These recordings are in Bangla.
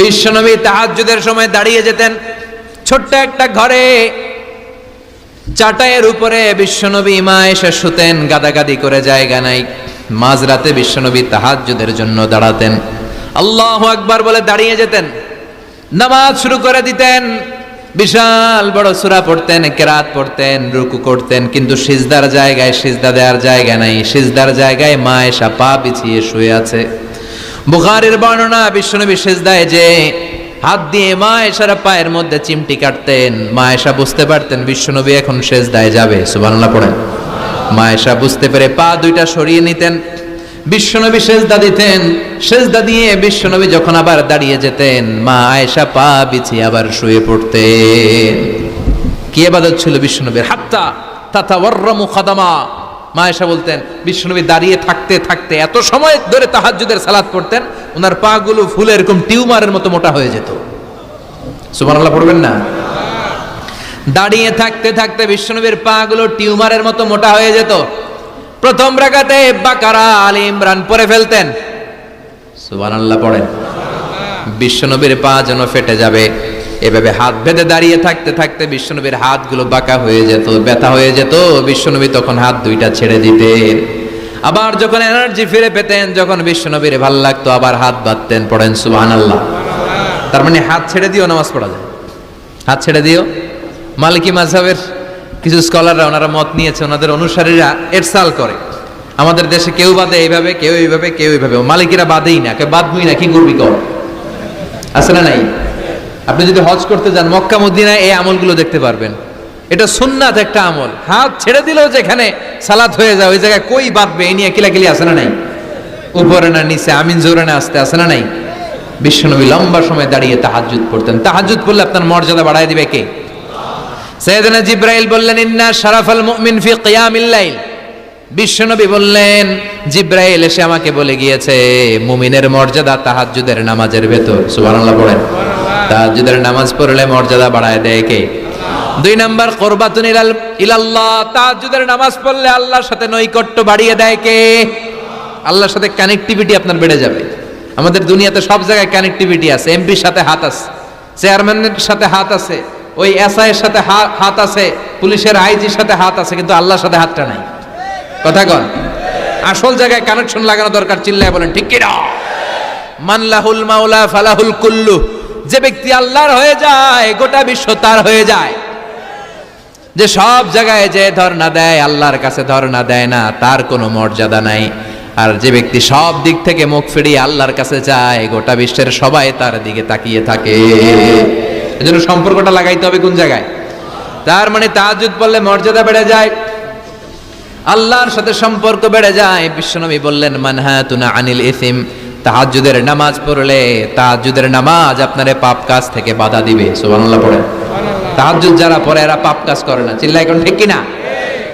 বিশ্বনবী তাহাজ্জুদের সময় দাঁড়িয়ে যেতেন। ছোট্ট একটা ঘরে চাটাইয়ের উপরে বিশ্বনবী মা এসে শুতেন, গাদাগাদি করে জায়গা নাই। মাঝরাতে বিশ্বনবী তাহাজ্জুদের জন্য দাঁড়াতেন, আল্লাহু আকবার বলে দাঁড়িয়ে যেতেন, নামাজ শুরু করে দিতেন। বিশাল বড় সূরা পড়তেন, কেরাত পড়তেন, রুকু করতেন, কিন্তু সিজদার জায়গায় সিজদা দেওয়ার জায়গা নাই। সিজদার জায়গায় মা এসা পা বিছিয়ে শুয়ে আছে। বুখারীর বর্ণনা, বিশ্বনবী সিজদায় যে হাত দিয়ে মা এসার পায়ের মধ্যে চিমটি কাটতেন, মা এসা বুঝতে পারতেন বিশ্বনবী এখন সিজদায় যাবে। সুবহানাল্লাহ পড়েন। মা এসা বুঝতে পেরে পা দুইটা সরিয়ে নিতেন, বিশ্বনবী সিজদা দিতেন। সিজদা দিয়ে বিশ্বনবী যখন আবার দাঁড়িয়ে যেতেন, মা আয়েশা পা বিছিয়ে আবার শুয়ে পড়তেন। কি ইবাদত ছিল বিশ্বনবীর! হাত্তা তাতাওয়াররামু খাদামা। মা আয়েশা বলতেন বিশ্বনবী দাঁড়িয়ে থাকতে থাকতে এত সময় ধরে তাহাজ্জুদের সালাত পড়তেন, ওনার পা গুলো ফুলে এরকম টিউমারের মতো মোটা হয়ে যেত। সুবহানাল্লাহ পড়বেন না? দাঁড়িয়ে থাকতে থাকতে বিশ্বনবীর পা গুলো টিউমারের মতো মোটা হয়ে যেত। প্রথম রাকাতে বাকারা, আলে ইমরান পড়ে ফেলতেন। সুবহানাল্লাহ পড়েন। বিশ্বনবীর পা যেন ফেটে যাবে, এভাবে হাত বেঁধে দাঁড়িয়ে থাকতে থাকতে বিশ্বনবীর হাতগুলো বাঁকা হয়ে যেত, ব্যথা হয়ে যেত। বিশ্বনবী তখন হাত দুইটা ছেড়ে দিতেন। আবার যখন এনার্জি ফিরে পেতেন, যখন বিশ্বনবীর ভাল লাগতো, আবার হাত বাঁধতেন। পড়েন সুবহানাল্লাহ। তার মানে হাত ছেড়ে দিও নামাজ পড়া যায়। হাত ছেড়ে দিও। মালিকি মাযহাবের কিছু স্কলাররা ওনারা মত নিয়েছে, ওনাদের অনুসারীরা এরসাল করে, আমাদের দেশে কেউ বাদে এইভাবে, কেউ এইভাবে, কেউ এইভাবে। মালিকিরা বাদেই না, কেউ বাদবই না, কি করবি কর। আছে না নাই? আপনি যদি হজ করতে যান মক্কা মদিনায়, এই আমলগুলো দেখতে পারবেন। এটা সুন্নাত একটা আমল। হাত ছেড়ে দিলেও যেখানে সালাত হয়ে যায় ওই জায়গায় কই বাঁধবে, এই নিয়ে কিলাকিলি আছে না নাই? উপরে না নিচে, আমিন জোরে না আসতে, আছে না নাই? বিশ্বনবী লম্বা সময় দাঁড়িয়ে তাহাজ্জুদ পড়তেন। তাহাজ্জুদ পড়লে আপনার মর্যাদা বাড়ায় দিবে কে? সাইয়েদনা জিবরাইল বললেন, ইন্না শারাফাল মুমিন ফি কিয়ামিল লাইল। বিশ্বনবী বললেন, জিবরাইল এসে আমাকে বলে গিয়েছে মুমিনের মর্যাদা তাহাজ্জুদের নামাজের ভেতর। সুবহানাল্লাহ পড়েন। তাহাজ্জুদের নামাজ পড়লে মর্যাদা বাড়ায় দেয় কে? দুই নাম্বার, কুরবাতুন ইলাল্লাহ। তাহাজ্জুদের নামাজ পড়লে আল্লাহর সাথে নৈকট্য বাড়িয়ে দেয় কে? আল্লাহর সাথে কানেক্টিভিটি আপনার বেড়ে যাবে। আমাদের দুনিয়াতে সব জায়গায় কানেক্টিভিটি আছে। এমপির সাথে হাত আছে, চেয়ারম্যানের সাথে হাত আছে, ওই এসআই এর সাথে হাত আছে, পুলিশের আইজির সাথে হাত আছে, কিন্তু আল্লাহর সাথে হাতটা নাই। কথা কন। আসল জায়গায় কানেকশন লাগানো দরকার। চিল্লায় বলেন ঠিক কি না? মান লাহুল মাওলা ফালাহুল কুল্লু। যে ব্যক্তি আল্লাহর হয়ে যায়, গোটা বিশ্ব তার হয়ে যায়। যে সব জায়গায় যে ধর্ণা দেয়, আল্লাহর কাছে ধর্ণা দেয় না, তার কোনো মর্যাদা নাই। আর যে ব্যক্তি সব দিক থেকে মুখ ফিরিয়ে আল্লাহর কাছে যায়, গোটা বিশ্বের সবাই তার দিকে তাকিয়ে থাকে। এজন্য সম্পর্কটা লাগাইতে হবে কোন জায়গায়? তার মানে তাহাজ্জুদ পড়লে মর্যাদা বেড়ে যায়, আল্লাহর সাথে সম্পর্ক বেড়ে যায়। বিশ্বনবী বললেন, মানহাতুনা আনিল ইসিম। তাহাজ্জুদের নামাজ পড়লে, তাহাজ্জুদের নামাজ আপনারে পাপ কাজ থেকে বাধা দিবে। সুবহানাল্লাহ পড়েন। তাহাজ্জুদ যারা পড়ে এরা পাপ কাজ করে না। চিল্লায় কোন ঠিক কি না?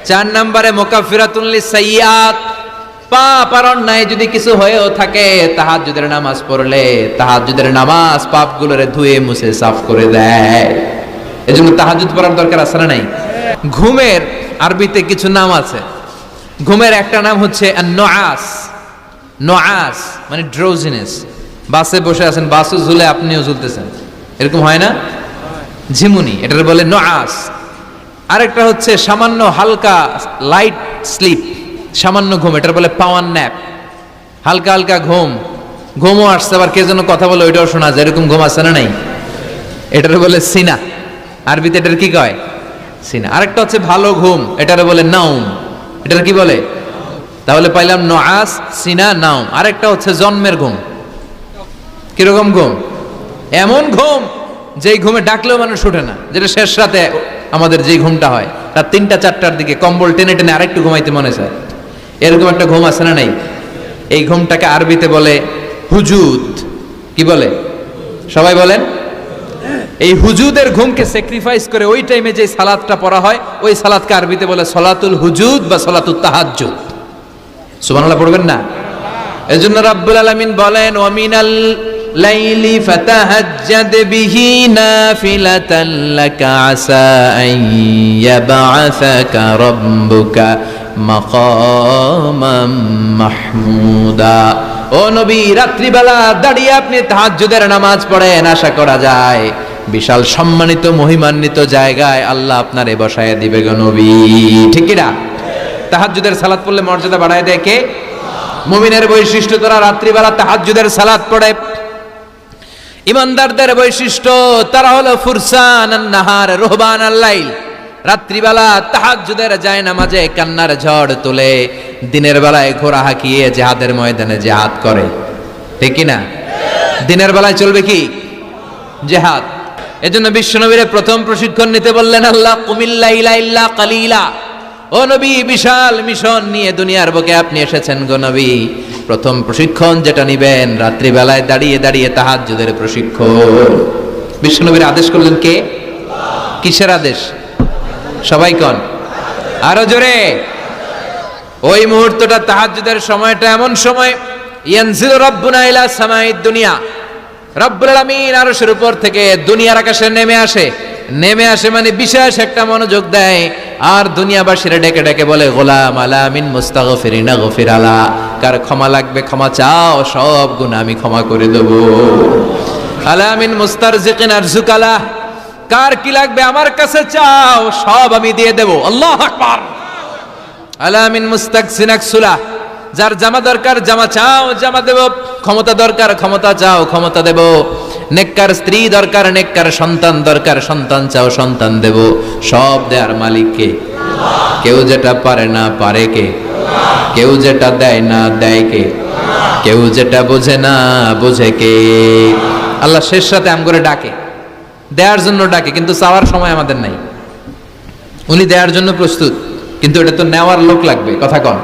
4 নম্বরে মুকাফফিরাতুন লিসাইয়্যাত। পাপ আর অন্যায় যদি কিছু হয়েও থাকে, তাহাজ্জুদের নামাজ পড়লে তাহাজ্জুদের নামাজ পাপগুলোরে ধুয়ে মুছে সাফ করে দেয়। এজন্য তাহাজ্জুদ পড়ার দরকার আছে না নাই? ঘুমের আরবিতে কিছু নাম আছে। ঘুমের একটা নাম হচ্ছে আন-নুআস। নুআস মানে ড্রোজিনেস। বাসে বসে আছেন, বাসও ঝুলে আপনিও ঝুলতেছেন, এরকম হয় না? ঝিমুনি, এটার বলে নুআস। আরেকটা হচ্ছে সামান্য হালকা লাইট স্লিপ, সামান্য ঘুম, এটার বলে পাওয়ার ন্যাপ। হালকা হালকা ঘুম, ঘুমও আসছে, আবার কে যেন কথা বলে ওইটাও শোনা যায়, এরকম ঘুম আছে না নাই? এটার বলে সিনা। আরবিতে এটার কি কয়? সিনা। আরেকটা হচ্ছে ভালো ঘুম, এটার বলে নাউম। এটার কি বলে? তাহলে পাইলাম নুআস, সিনা, নাউম। আরেকটা হচ্ছে জন্মের ঘুম। কিরকম ঘুম? এমন ঘুম যেই ঘুমে ডাকলেও মানুষ ওঠে না, যেটা শেষ রাতে আমাদের যেই ঘুমটা হয়, রাত 3টা-4টার দিকে কম্বল টেনে টেনে আরেকটু ঘুমাইতে মনে চায়, এরকম একটা ঘুম আছে না নাই? এই ঘুমটাকে আরবিতে বলে হুজুদ। কি বলে? সবাই বলেন। এই হুজুদের ঘুমকে স্যাক্রিফাইস করে ওই টাইমে যে সালাতটা পড়া হয়, ওই সালাতকে আরবিতে বলে সলাতুল হুজুদ বা সলাতুত তাহাজ্জুদ। সুবহানাল্লাহ পড়বেন না? এজন্য রাব্বুল আলামিন বলেন, ওয়া মিনাল লাইলি ফাতাহাজ্জাদ বিহি নাফিলাতান লাকা আসা আন ইয়াবআসাকা রাব্বুকা মাকামাম মাহমুদা। ও নবী, রাত্রিবেলা দাঁড়িয়ে আপনি তাহাজ্জুদের নামাজ পড়েন, আশা করা যায় বিশাল সম্মানিত মহিমান্বিত জায়গায় আল্লাহ আপনারে বসায় দিবে গো নবী। ঠিক কি না? তাহাজ্জুদের সালাত পড়লে মর্যাদা বাড়ায় দেয় কে? মুমিনের বৈশিষ্ট্য, তারা রাত্রিবেলা তাহাজ্জুদের সালাত পড়ে। ইমানদারদের বৈশিষ্ট্য, তারা হলো ফুরসান আন-নাহার রুহবান আল-লাইল। রাত্রিবেলা তাহাজ্জুদের যায় নামাজে কান্নার ঝড় তুলে, দিনের বেলায় ঘোড়া হাঁকিয়ে জিহাদের ময়দানে জিহাদ করে। ঠিক কি না? দিনের বেলায় চলবে কি? জিহাদ। এজন্য বিশ্বনবীর প্রথম প্রশিক্ষণ নিতে বললেন আল্লাহ, কুমিল লাইলা ইল্লা কালিলা। ও নবী, বিশাল মিশন নিয়ে দুনিয়ার বুকে আপনি এসেছেন গো নবী। প্রথম প্রশিক্ষণ যেটা নিবেন, রাত্রিবেলায় দাঁড়িয়ে দাঁড়িয়ে তাহাজ্জুদের প্রশিক্ষণ। বিশ্বনবীর আদেশ করলেন কে? কিসের আদেশ? সবাই কোন, আরো জোরে। ওই মুহূর্তটা তাহাজ্জুদের সময়টা এমন সময়, ইয়ানজিলু রাব্বুনা ইলা সামাইদ দুনিয়া, রব্বুল আলামিন আরশের উপর থেকে দুনিয়ার আকাশে নেমে আসে। নেমে আসে মানে বিশেষ একটা মনোযোগ দেয়, আর দুনিয়াবাসীরা ডেকে ডেকে বলে, গোলাম আলা মিন মুস্তাগফিরিনা গফির আলা। কার ক্ষমা লাগবে ক্ষমা চাও, সব গুনাহ আমি ক্ষমা করে দেব। আলা মিন মুস্তারজিকিন আরজুকালা, কার কি লাগবে আমার কাছে চাও, সব আমি দিয়ে দেব। আল্লাহু আকবার। আলা মিন মুস্তাকসিন আকসুলা, যার জামা দরকার জামা চাও, জামা দেব। ক্ষমতা দরকার ক্ষমতা চাও, ক্ষমতা দেব। নেককার স্ত্রী দরকার, নেককার সন্তান দরকার, সন্তান চাও, সন্তান দেব। সব দেয়ার মালিক কে? কেউ যেটা পারে না পারে কে? কেউ যেটা দেয় না দেয় কে? কেউ যেটা বোঝে না বোঝে কে? আল্লাহ শেষ রাতে আম করে ডাকে, দেওয়ার জন্য ডাকে, কিন্তু চাওয়ার সময় আমাদের নাই। উনি দেওয়ার জন্য প্রস্তুত, কিন্তু এটা তো নেওয়ার লোক লাগবে। কথা কন।